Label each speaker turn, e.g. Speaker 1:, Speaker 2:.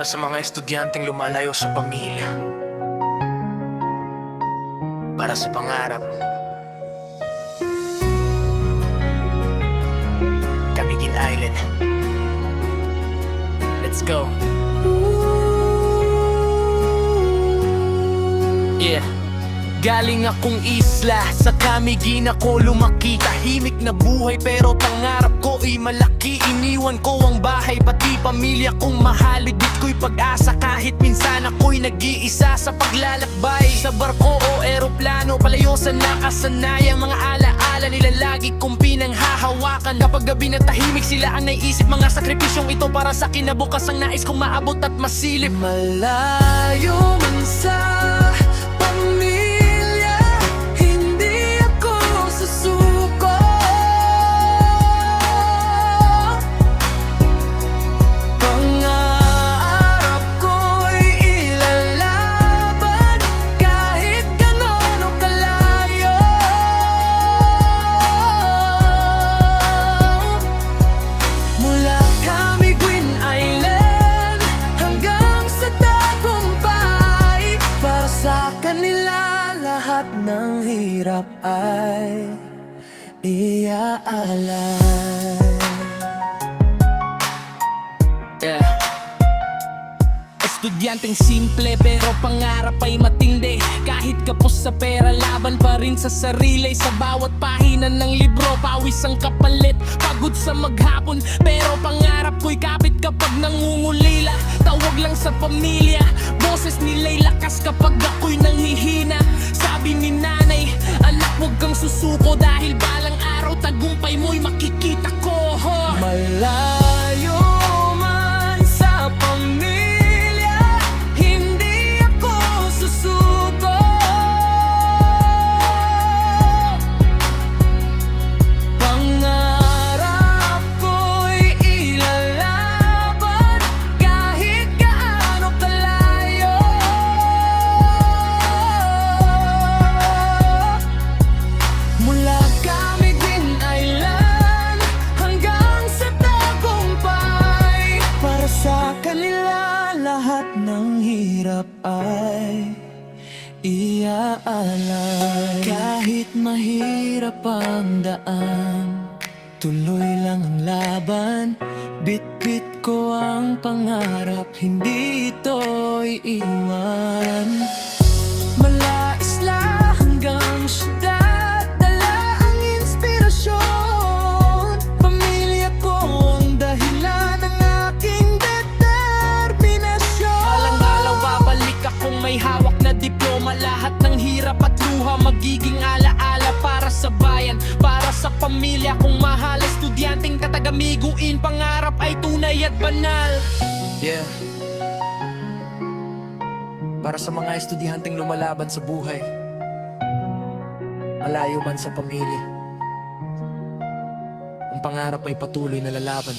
Speaker 1: Para sa mga estudyanteng lumalayo sa pamilya, para sa pangarap, Camiguin Island. Let's go. Yeah. Galing akong isla, sa Camiguin ako lumaki. Tahimik na buhay pero pangarap ko ay malaki. Iniwan ko ang bahay pati pamilya kong mahal. Ligit ko'y pag-asa kahit minsan ako'y nag-iisa sa paglalakbay. Sa barko o eroplano, palayo sa nakasanayang mga alaala nila lagi kong pinanghahawakan. Kapag gabi na tahimik sila ang naiisip, mga sakripisyong ito para sa kinabukas ang nais kong maabot at masilip. Malayo man sa ng hirap ay iaalay. Yeah. Estudyanteng simple pero pangarap ay matindi. Kahit kapos sa pera, laban pa rin sa sarili. Sa bawat pahina ng libro, pawis ang kapalit. Pagod sa maghapon pero pangarap ko'y kapit kapag nangungulila. Tawag lang sa pamilya, boses nila'y lakas kapag ako'y nanghihina. Sabi ni nanay, anak huwag kang susuko dahil balang araw tagumpay mo'y makikita ko. Malayo man sa pamilya, hindi ako susuko. Pangarap ko'y ilalaban kahit gaano kalayo. Mula Camiguin Island hanggang sa tagumpay, para sa kanila lahat ng hirap ay iaalay. Kahit mahirap ang daan, tuloy lang ang laban. Bit-bit ko ang pangarap, hindi ito'y iwan. Mula isla hanggang syudad, dala ang inspirasyon. Pamilya ko ang dahilan ng aking determinasyon. Alang-alaw babalik akong may hawak na diploma. Lahat ng hirap at luha magiging alaala para sa bayan, para sa pamilya kong mahal. Estudyanteng katagamiguin, pangarap ay tunay at banal. Yeah. Para sa mga estudyanteng lumalaban sa buhay, malayo man sa pamilya, ang pangarap ay patuloy na lalaban.